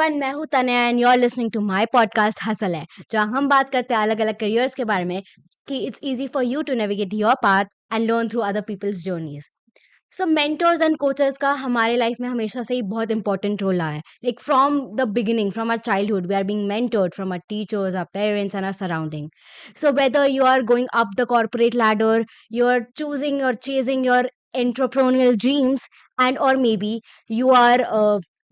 Everyone, मैं हूं Tanaya and you are listening to my podcast hustle है, जहां हम बात करते हैं अलग अलग करियर्स के बारे में कि it's easy for you to navigate your path and learn through other people's journeys. So mentors and coaches का हमारे लाइफ में हमेशा से ही बहुत इंपॉर्टेंट रोल रहा है। Like from the beginning, from our childhood we are being mentored from our teachers, our parents and our surrounding. So whether you are going up the corporate ladder, you are choosing or chasing your entrepreneurial dreams, and or maybe you are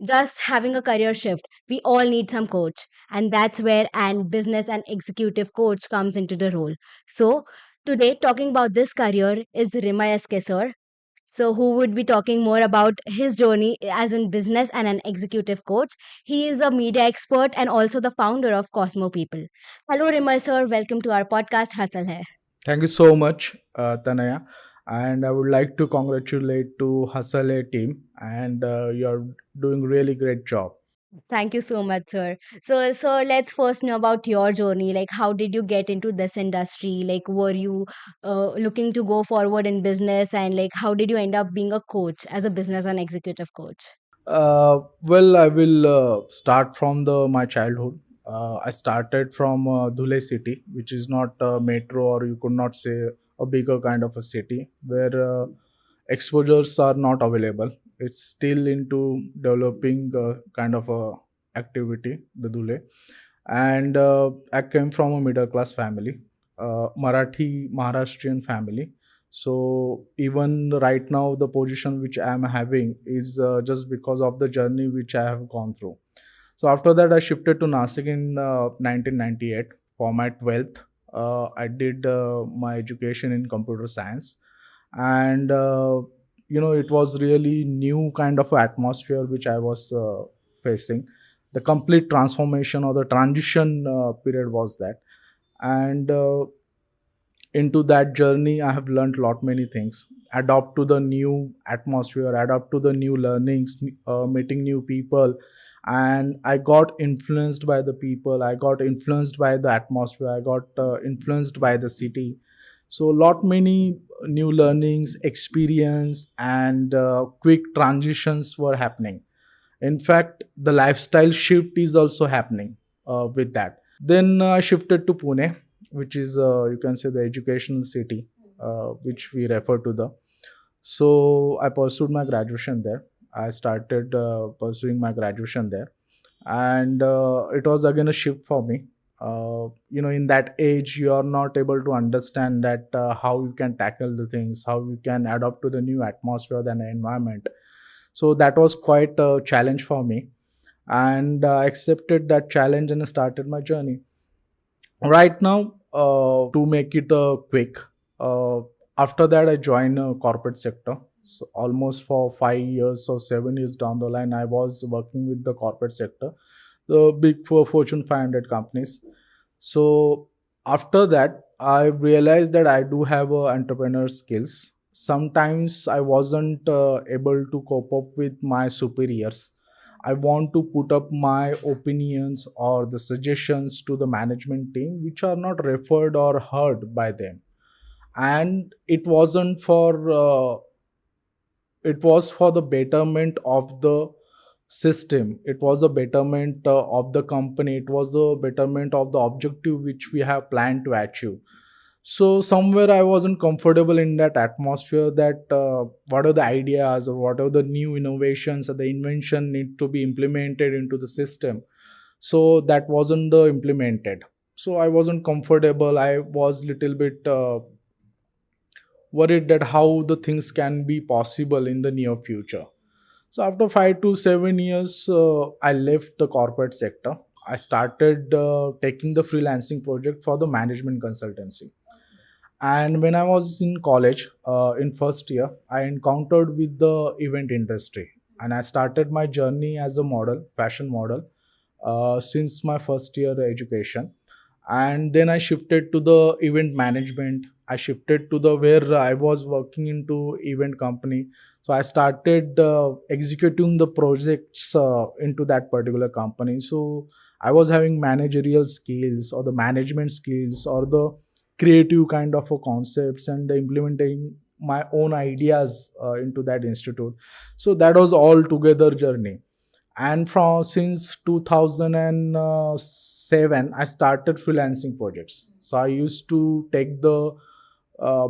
just having a career shift, we all need some coach, and that's where an business and executive coach comes into the role. So today talking about this career is Rimay SK sir, so who would be talking more about his journey as a business and an executive coach. He is a media expert and also the founder of Cosmo People. Hello Rimay sir, welcome to our podcast Hustle Hai. Thank you so much, Tanaya. And I would like to congratulate to Hasale team, and you're doing really great job. Thank you so much, sir. So let's first know about your journey. Like, how did you get into this industry? Like, were you looking to go forward in business, and like, how did you end up being a coach as a business and executive coach? Well, I will start from the my childhood. I started from Dhule city, which is not a metro, or you could not say a bigger kind of a city where exposures are not available. It's still into developing kind of a activity, the Dhule. And I came from a middle class family, Marathi Maharashtrian family. So even right now, the position which I am having is just because of the journey which I have gone through. So after that, I shifted to Nasik in 1998 for my 12th. I did my education in computer science, and it was really new kind of atmosphere which I was facing. The complete transformation or the transition period was that, and into that journey I have learned lot many things, adapt to the new atmosphere, adapt to the new learnings, meeting new people. And I got influenced by the people, I got influenced by the atmosphere, I got influenced by the city. So lot many new learnings, experience, and quick transitions were happening. In fact, the lifestyle shift is also happening with that. Then I shifted to Pune, which is you can say the educational city, which we refer to the. So I pursued my graduation there. I started pursuing my graduation there, and it was again a shift for me. In that age, you are not able to understand that how you can tackle the things, how you can adapt to the new atmosphere and the environment. So that was quite a challenge for me, and I accepted that challenge and started my journey. Right now, to make it quick, uh, after that I joined a corporate sector. So almost for 5 years or 7 years down the line, I was working with the corporate sector, the big four Fortune 500 companies. So after that, I realized that I do have entrepreneur skills. Sometimes I wasn't able to cope up with my superiors. I want to put up my opinions or the suggestions to the management team, which are not referred or heard by them. And it was for the betterment of the system, it was the betterment of the company, it was the betterment of the objective which we have planned to achieve. So somewhere I wasn't comfortable in that atmosphere, that what are the ideas or what are the new innovations or the invention need to be implemented into the system. So that wasn't the implemented. So I wasn't comfortable, I was little bit worried that how the things can be possible in the near future. So after 5 to 7 years, I left the corporate sector. I started taking the freelancing project for the management consultancy. And when I was in college, in first year, I encountered with the event industry, and I started my journey as a model, fashion model, since my first year education. And then I shifted to the event management. I shifted to the where I was working into event company. So I started executing the projects into that particular company. So I was having managerial skills or the management skills or the creative kind of a concepts and implementing my own ideas into that institute. So that was all together journey. And from since 2007 I started freelancing projects. So I used to take the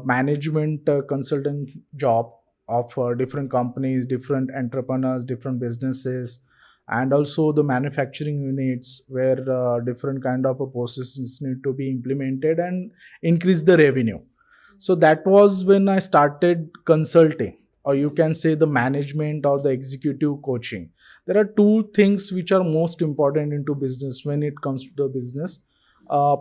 management consultant job of different companies, different entrepreneurs, different businesses, and also the manufacturing units where different kind of processes need to be implemented and increase the revenue. So that was when I started consulting, or you can say the management or the executive coaching. There are two things which are most important into business when it comes to the business.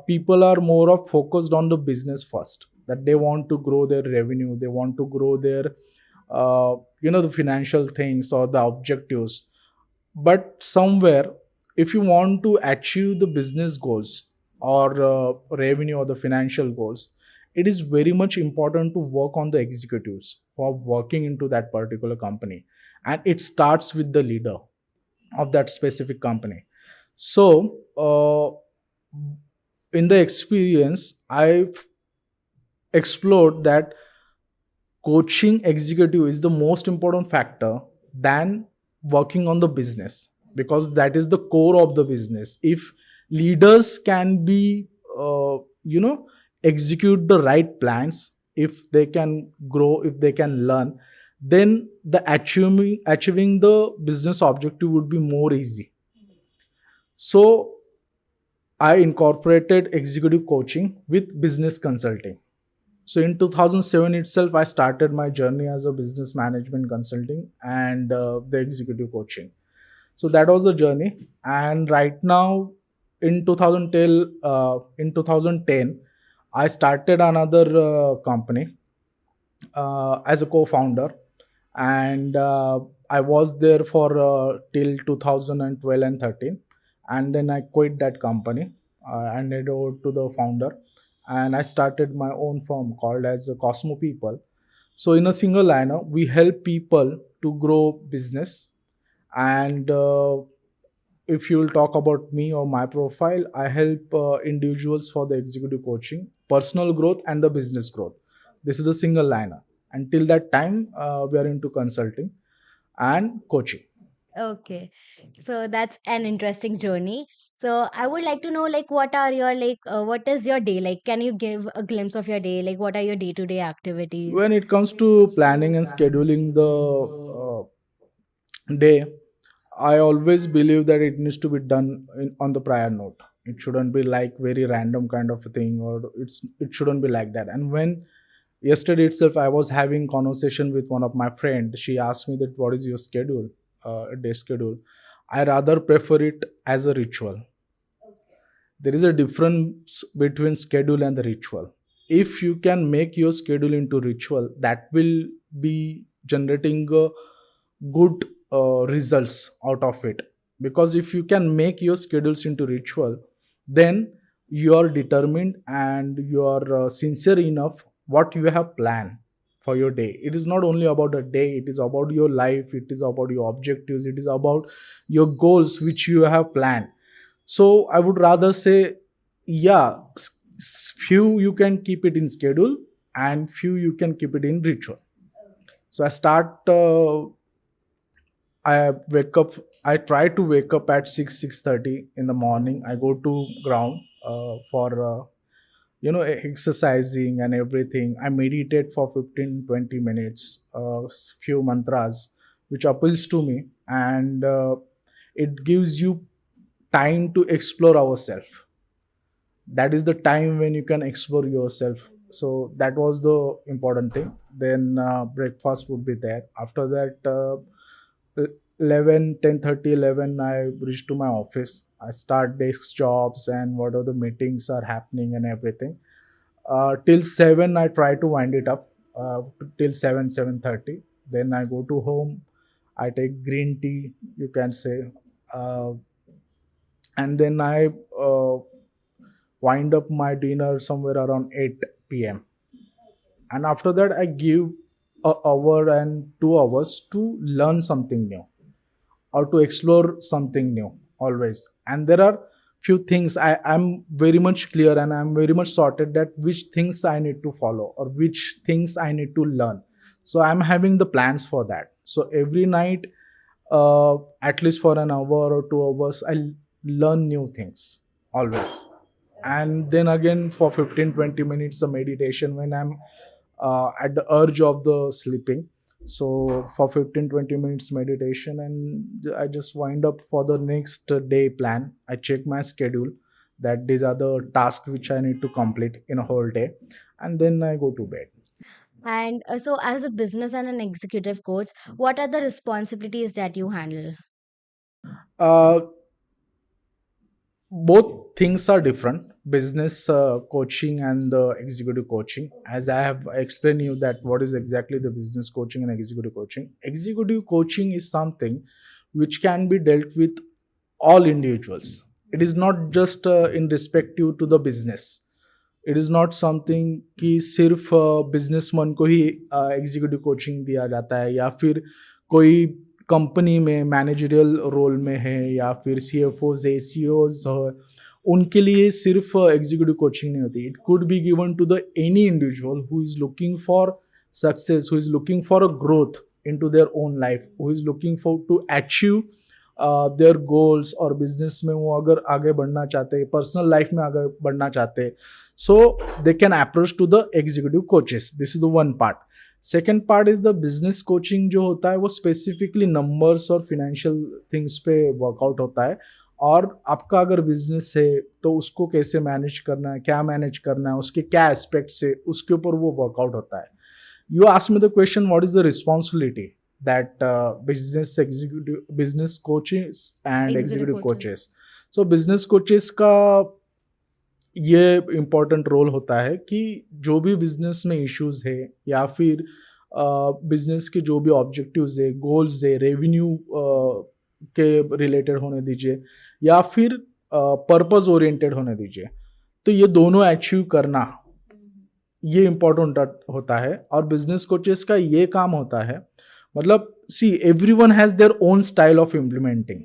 People are more of focused on the business first, that they want to grow their revenue, they want to grow their the financial things or the objectives. But somewhere, if you want to achieve the business goals or revenue or the financial goals, it is very much important to work on the executives who are working into that particular company, and it starts with the leader of that specific company. So in the experience I've explored that coaching executive is the most important factor than working on the business, because that is the core of the business. If leaders can be uh, you know execute the right plans, if they can grow, if they can learn, then the achieving the business objective would be more easy. So I incorporated executive coaching with business consulting. So in 2007 itself, I started my journey as a business management consulting and the executive coaching. So that was the journey. And right now, in 2010, I started another company as a co-founder, and I was there for till 2012 and 13, and then I quit that company and handed over to the founder, and I started my own firm called as Cosmopeople. So in a single liner, we help people to grow business. And if you will talk about me or my profile, I help individuals for the executive coaching, personal growth, and the business growth. This is a single liner. Until that time, we are into consulting and coaching. Okay. So that's an interesting journey. So I would like to know, like, what are your, like, what is your day? Like, can you give a glimpse of your day? Like, what are your day-to-day activities? When it comes to planning and scheduling the day, I always believe that it needs to be done on the prior note. It shouldn't be like very random kind of a thing, or it shouldn't be like that. And when yesterday itself I was having conversation with one of my friend, she asked me that what is your schedule, day schedule. I rather prefer it as a ritual. There is a difference between schedule and the ritual. If you can make your schedule into ritual, that will be generating good results out of it. Because if you can make your schedules into ritual, then you are determined and you are sincere enough what you have planned for your day. It is not only about a day, it is about your life, it is about your objectives, it is about your goals which you have planned. So I would rather say, yeah, few you can keep it in schedule and few you can keep it in ritual. So I start I wake up. I try to wake up at 6:30 in the morning. I go to ground for exercising and everything. I meditate for 15-20 minutes, few mantras, which appeals to me, and it gives you time to explore ourselves. That is the time when you can explore yourself. So that was the important thing. Then breakfast would be there. After that, 11 10:30 11 I reach to my office. I start desk jobs and what are the meetings are happening and everything. Till 7 I try to wind it up, till 7:30. Then I go to home. I take green tea, you can say, uh, and then I wind up my dinner somewhere around 8 p.m. And after that I give a hour and 2 hours to learn something new or to explore something new always. And there are few things I'm very much clear and I'm very much sorted that which things I need to follow or which things I need to learn. So I'm having the plans for that. So every night, at least for an hour or 2 hours, I learn new things always. And then again for 15-20 minutes a meditation when I'm at the urge of the sleeping. So for 15-20 minutes meditation, and I just wind up for the next day plan. I check my schedule that these are the tasks which I need to complete in a whole day, and then I go to bed. And so, as a business and an executive coach, what are the responsibilities that you handle? uh, Both things are different, business coaching and the executive coaching. As I have explained you that what is exactly the business coaching and executive coaching is something which can be dealt with all individuals. It is not just in respective to the business. It is not something कि सिर्फ businessman को ही executive coaching दिया जाता है, या फिर कोई company में मैनेजरियल रोल में है, या फिर सी एफ ओज है, सी ओज उनके लिए सिर्फ एग्जीक्यूटिव कोचिंग नहीं होती. It could be given to the any individual who is looking for success, who is looking for a growth in to their own life, who is looking for to achieve their goals, और business में वो अगर आगे बढ़ना चाहते हैं, personal life में आगे बढ़ना चाहते हैं, so they can approach to the executive coaches. This is the one part. Second part is the business coaching जो होता है वो specifically numbers और financial things पे workout होता है. और आपका अगर बिजनेस है तो उसको कैसे मैनेज करना है, क्या मैनेज करना है, उसके क्या एस्पेक्ट्स है, उसके ऊपर वो वर्कआउट होता है. You ask me the question what is the responsibility that business coaches and Executive executive coaches. Coaches. So business coaches का ये इम्पॉर्टेंट रोल होता है कि जो भी बिजनेस में इश्यूज है, या फिर बिजनेस के जो भी ऑब्जेक्टिव्स है, गोल्स है, रेवेन्यू के रिलेटेड होने दीजिए, या फिर पर्पस ओरिएंटेड होने दीजिए, तो ये दोनों अचीव करना ये इम्पोर्टेंट होता है. और बिजनेस कोचेस का ये काम होता है, मतलब see everyone has their own style of implementing.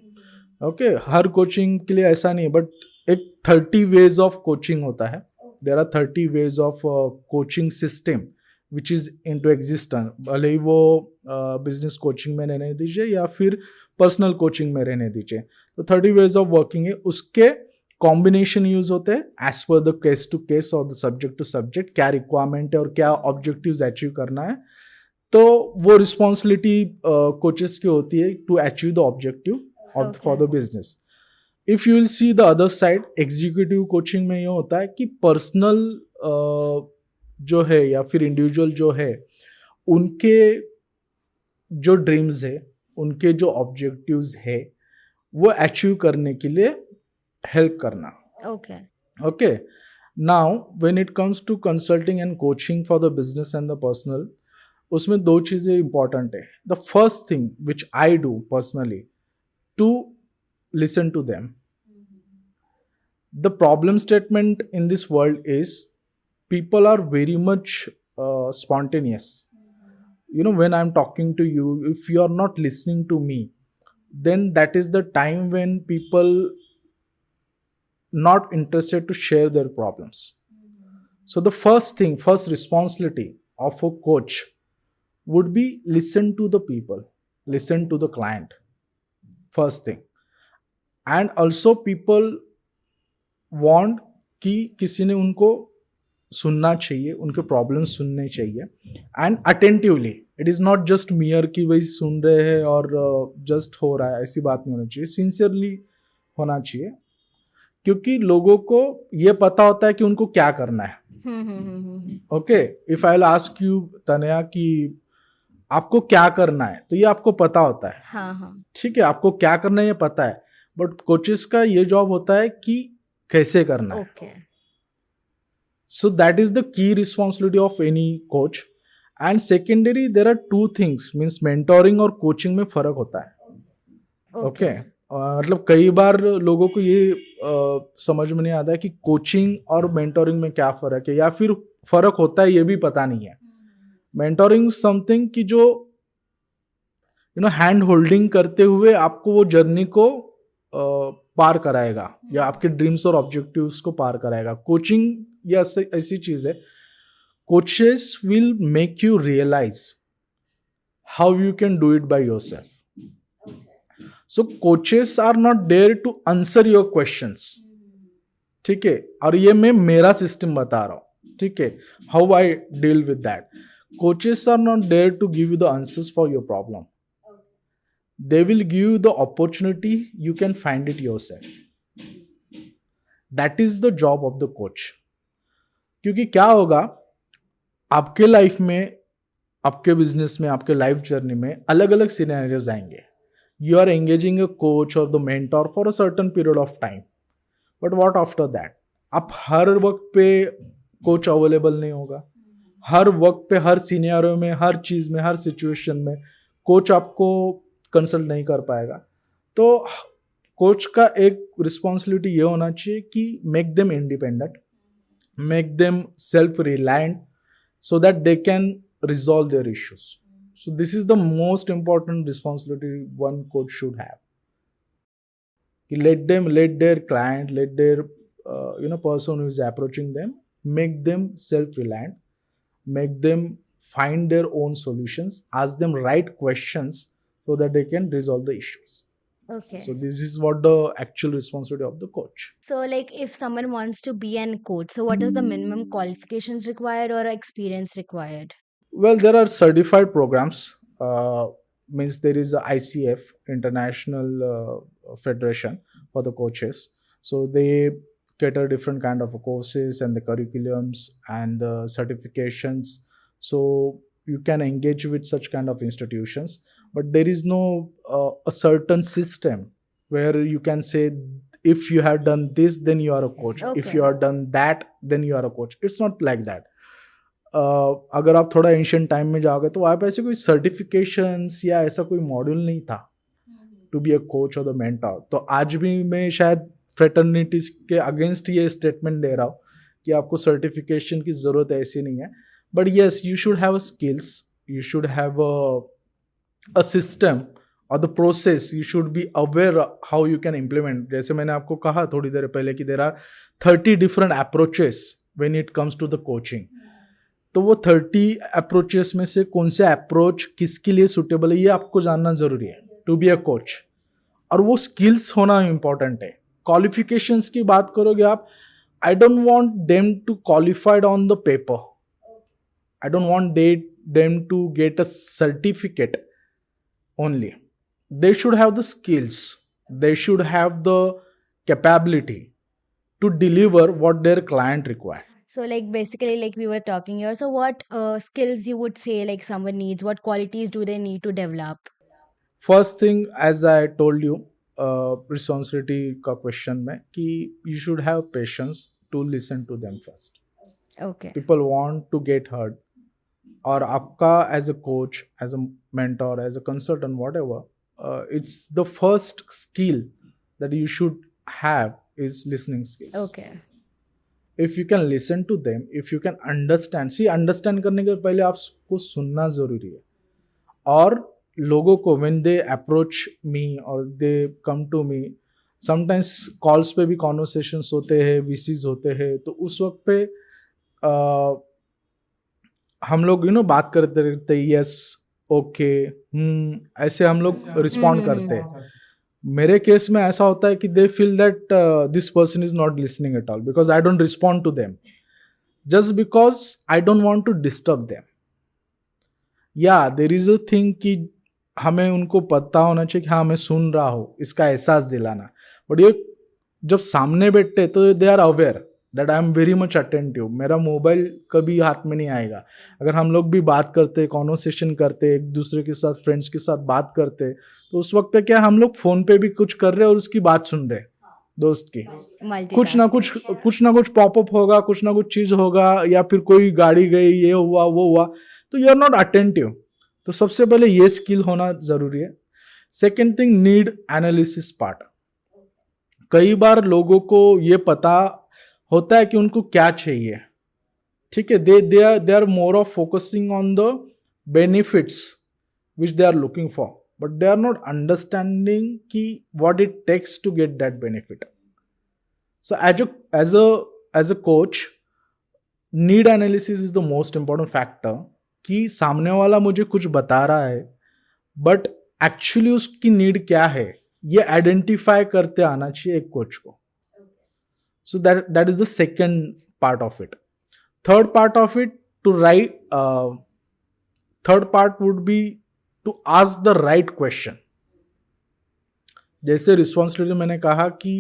Okay, her coaching के लिए ऐसा नहीं, बट एक 30 वेज ऑफ कोचिंग होता है. There are 30 ways of coaching system which is in to existence, भले ही वो बिजनेस कोचिंग में रहने दीजिए या फिर पर्सनल कोचिंग में रहने दीजिए. तो 30 वेज ऑफ वर्किंग है, उसके कॉम्बिनेशन यूज होते हैं as per the case to case और द सब्जेक्ट टू सब्जेक्ट, क्या रिक्वायरमेंट है और क्या ऑब्जेक्टिव्स अचीव करना है. तो वो रिस्पॉन्सिबिलिटी कोचेस की होती है to achieve the objective for the business. If you will see the other side, executive coaching में ये होता है कि पर्सनल जो है या फिर इंडिविजुअल जो है, उनके जो ड्रीम्स है, उनके जो ऑब्जेक्टिव्स है, वो अचीव करने के लिए हेल्प करना. Okay. Okay. Now, when it comes to consulting and coaching for the business and the personal, उसमें दो चीज़ें इंपॉर्टेंट है. The first thing which I do personally, to listen to them. The problem statement in this world is people are very much spontaneous. You know, when I'm talking to you, if you are not listening to me, then that is the time when people not interested to share their problems. So the first responsibility of a coach would be listen to the people, listen to the client, first thing. And also people want कि किसी ने उनको सुनना चाहिए, उनके problems सुनने चाहिए, and attentively. It is not just मियर कि भाई सुन रहे हैं और जस्ट हो रहा है, ऐसी बात नहीं होनी चाहिए. सिंसियरली होना चाहिए, क्योंकि लोगों को ये पता होता है कि उनको क्या करना है. Okay, if I will ask you Tanaya कि आपको क्या करना है, तो ये आपको पता होता है. हाँ. ठीक है, आपको क्या करना है ये पता है, बट कोचेस का ये जॉब होता है कि कैसे करना है. Okay. So that is the key responsibility of any coach. And secondary, there are two things, means mentoring और coaching में फर्क होता है. Okay. मतलब कई बार लोगों को ये समझ में नहीं आता है कि कोचिंग और मेंटोरिंग में क्या फर्क है, या फिर फर्क होता है ये भी पता नहीं है. मेंटोरिंग समथिंग कि जो हैंड होल्डिंग करते हुए आपको वो जर्नी को पार कराएगा, या आपके ड्रीम्स और ऑब्जेक्टिव्स को पार कराएगा. कोचिंग ये ऐसी चीज है, coaches will make you realise how you can do it by yourself. So coaches are not there to answer your questions, ठीक है, और ये मैं मेरा सिस्टम बता रहा हूँ, ठीक है, how I deal with that. Coaches are not there to give you the answers for your problem. They will give you the opportunity, you can find it yourself. That is the job of the coach. क्योंकि क्या होगा आपके life में, आपके business में, आपके life journey में अलग अलग सिनेरियोज आएंगे. You are engaging a coach और the mentor for a certain period of time, but what after that. आप हर वक्त पे कोच अवेलेबल नहीं होगा. हर वक्त पे, हर सिनेरियो में, हर चीज़ में, हर सिचुएशन में कोच आपको कंसल्ट नहीं कर पाएगा. तो कोच का एक रिस्पॉन्सिबिलिटी ये होना चाहिए कि make them independent, make them self reliant, so that they can resolve their issues. So this is the most important responsibility one coach should have. Let their client, let their person who is approaching them, make them self-reliant, make them find their own solutions, ask them right questions so that they can resolve the issues. Okay. So this is what the actual responsibility of the coach. So, like, if someone wants to be an coach, so what is the minimum qualifications required or experience required? Well, there are certified programs. Means there is a ICF, International Federation for the coaches. So they cater different kind of courses and the curriculums and the certifications. So you can engage with such kind of institutions, but there is no a certain system where you can say if you have done this, then you are a coach. If Okay. you have done that, then you are a coach. It's not like that. अगर आप थोड़ा ancient time में जाओगे तो वहाँ पे ऐसे कोई सर्टिफिकेशंस या ऐसा कोई मॉड्यूल नहीं था टू बी अ कोच और द मेंटर. तो आज भी मैं शायद फ्रेटर्निटीज के अगेंस्ट ये स्टेटमेंट दे रहा हूँ कि आपको सर्टिफिकेशन की ज़रूरत ऐसी नहीं है. But yes, you should have a skills, you should have a system और the process, you should be aware how you can implement. जैसे मैंने आपको कहा थोड़ी देर पहले कि there are 30 different approaches when it comes to the coaching. तो वो 30 अप्रोचेस में से कौन से अप्रोच किसके लिए सुटेबल है ये आपको जानना ज़रूरी है टू बी अ कोच. और वो स्किल्स होना इम्पॉर्टेंट है. क्वालिफिकेशंस की बात करोगे आप, I don't want them to qualified on the paper. I don't want them to get a certificate only. They should have the skills, they should have the capability to deliver what their client require. So, like, basically, like we were talking here. So, what skills you would say like someone needs? What qualities do they need to develop? First thing, as I told you, responsibility का question में कि you should have patience to listen to them first. Okay. People want to get heard. और आपका as a coach, as a mentor, as a consultant, whatever, it's the first skill that you should have is listening skills. Okay. If you can listen to them, if you can understand, see, understand करने के पहले आपको सुनना ज़रूरी है. और लोगों को when they approach me or they come to me, sometimes calls पे भी conversations होते हैं, VCs होते हैं, तो उस वक्त पे हम लोग बात करते रहते, यस, ओके, ऐसे हम लोग रिस्पॉन्ड करते हैं. मेरे केस में ऐसा होता है कि they feel that this person is not listening at all because I don't respond to them just because I don't want to disturb them. या देर इज अ थिंग कि हमें उनको पता होना चाहिए कि हाँ मैं सुन रहा हूँ, इसका एहसास दिलाना. बट ये जब सामने बैठते तो they are aware that I am very much attentive. मेरा मोबाइल कभी हाथ में नहीं आएगा. अगर हम लोग भी बात करते, कॉन्वर्सेशन करते, एक दूसरे के साथ, फ्रेंड्स के साथ बात करते, तो उस वक्त पे क्या हम लोग फ़ोन पे भी कुछ कर रहे हैं और उसकी बात सुन रहे दोस्त की. कुछ ना कुछ पॉपअप होगा, कुछ ना कुछ चीज़ होगा, या फिर कोई गाड़ी गई, ये हुआ वो हुआ, तो यू आर नॉट अटेंटिव. तो सबसे पहले ये स्किल होना ज़रूरी है. Second thing, need analysis part. कई बार लोगों को ये पता होता है कि उनको क्या चाहिए, ठीक है, they are more of focusing on the benefits which they are looking for, but they are not understanding कि what it takes to get that benefit. So as a coach, need analysis is the most important factor कि सामने वाला मुझे कुछ बता रहा है, but actually उसकी नीड क्या है ये आइडेंटिफाई करते आना चाहिए एक कोच को. So that is the second part of it. Third part of it, to write. Third part would be to ask the right question. जैसे रिस्पॉन्सिबिलिटी मैंने कहा कि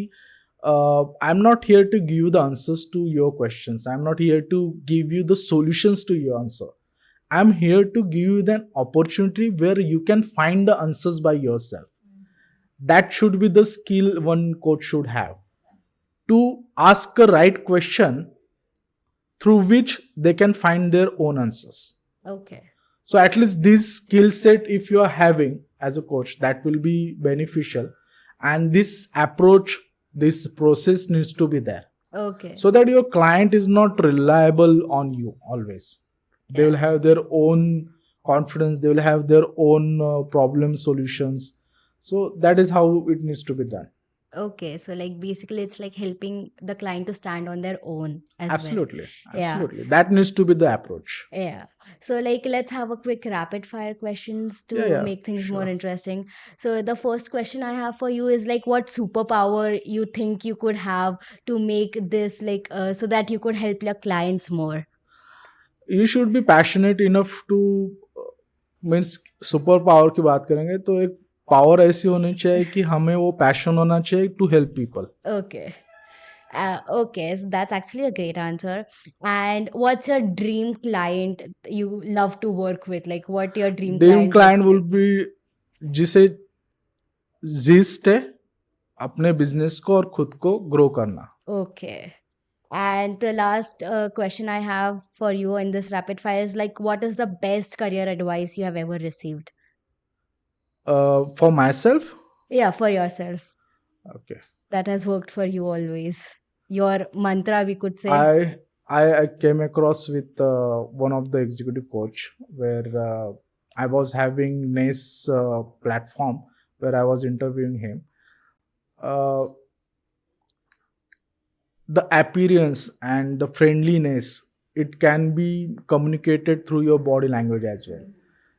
I am not here to give you the answers to your questions, I am not here to give you the solutions to your answer. I am here to give you an opportunity where you can find the answers by yourself. That should be the skill one coach should have. To ask a right question through which they can find their own answers. Okay. So at least this skill set, if you are having as a coach, that will be beneficial. And this approach, this process needs to be there. Okay. So that your client is not reliable on you always. They will have their own confidence, they will have their own problem solutions. So that is how it needs to be done. Okay, so like basically it's like helping the client to stand on their own as Absolutely. well. Yeah. Absolutely. That needs to be the approach. Yeah. So like let's have a quick rapid fire questions to Yeah, make things more sure. interesting. So the first question I have for you is like what superpower you think you could have to make this like so that you could help your clients more? You should be passionate enough to means super power की बात करेंगे तो एक power ऐसी होनी चाहिए कि हमें वो पैशन होना चाहिए to help people. Okay. Okay, so that's actually a great answer. And what's your dream client you love to work with? Like what your dream client looks will like? Be जिसे gist है अपने business को और खुद को grow करना. Okay. And the last question I have for you in this rapid fire is like, what is the best career advice you have ever received? For myself, Yeah, for yourself. okay, That has worked for you always. Your mantra, we could say. I came across with one of the executive coach where I was having NACE platform where I was interviewing him. The appearance and the friendliness, it can be communicated through your body language as well.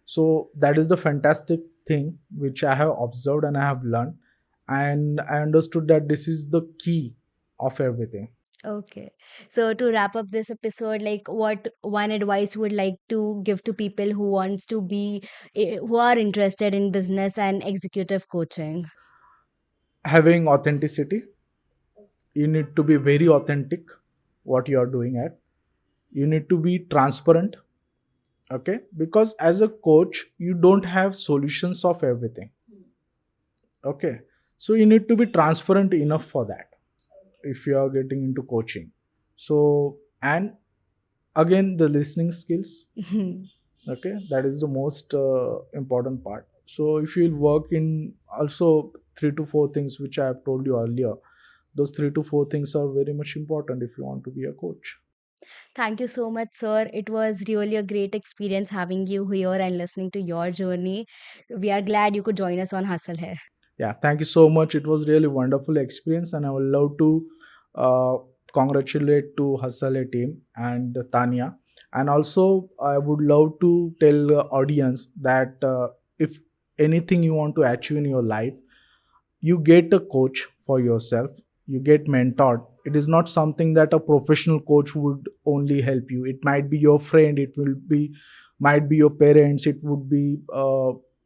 So that is the fantastic thing which I have observed and I have learned, and I understood that this is the key of everything. Okay. So to wrap up this episode, like what one advice you would like to give to people who wants to be who are interested in business and executive coaching? Having authenticity, you need to be very authentic what you are doing at. You need to be transparent, okay, because as a coach you don't have solutions of everything, okay, so you need to be transparent enough for that if you are getting into coaching. So, and again the listening skills, okay, that is the most important part. So if you work in also 3 to 4 things which I have told you earlier, those 3 to 4 things are very much important if you want to be a coach. Thank you so much, sir. It was really a great experience having you here and listening to your journey. We are glad you could join us on Hustle Hai. Yeah, thank you so much. It was really wonderful experience, and I would love to uh, congratulate to Hustle team and Tanya. And also I would love to tell the audience that if anything you want to achieve in your life, you get a coach for yourself, you get mentored. It is not something that a professional coach would only help you. It might be your friend, it will be might be your parents, it would be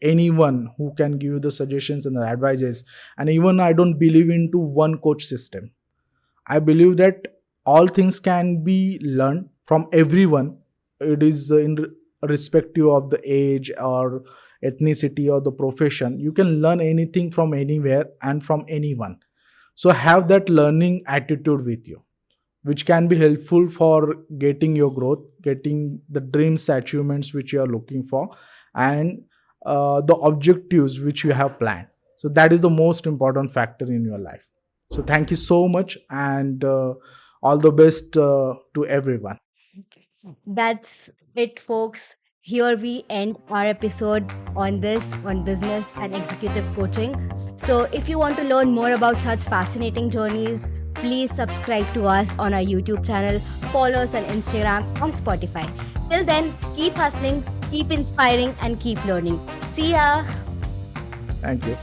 anyone who can give you the suggestions and the advices. And even I don't believe into one coach system. I believe that all things can be learned from everyone. It is irrespective of the age or ethnicity or the profession. You can learn anything from anywhere and from anyone. So have that learning attitude with you, which can be helpful for getting your growth, getting the dreams, achievements which you are looking for, and the objectives which you have planned. So that is the most important factor in your life. So thank you so much, and all the best to everyone. That's it, folks. Here we end our episode on business and executive coaching. So, if you want to learn more about such fascinating journeys, please subscribe to us on our YouTube channel, follow us on Instagram and Spotify. Till then, keep hustling, keep inspiring, and keep learning. See ya! Thank you.